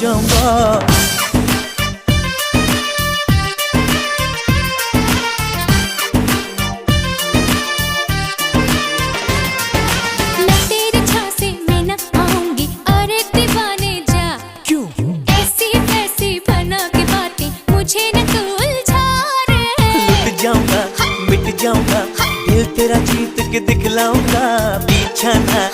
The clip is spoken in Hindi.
जाऊंगा। मैं तेरे झांसे में न आऊंगी, अरे दीवाने जा। क्यों? ऐसी वैसी बना के बातें मुझे न तू उलझा रे। लुट जाऊंगा, मिट जाऊंगा, दिल तेरा जीत के दिखलाऊंगा, पीछा ना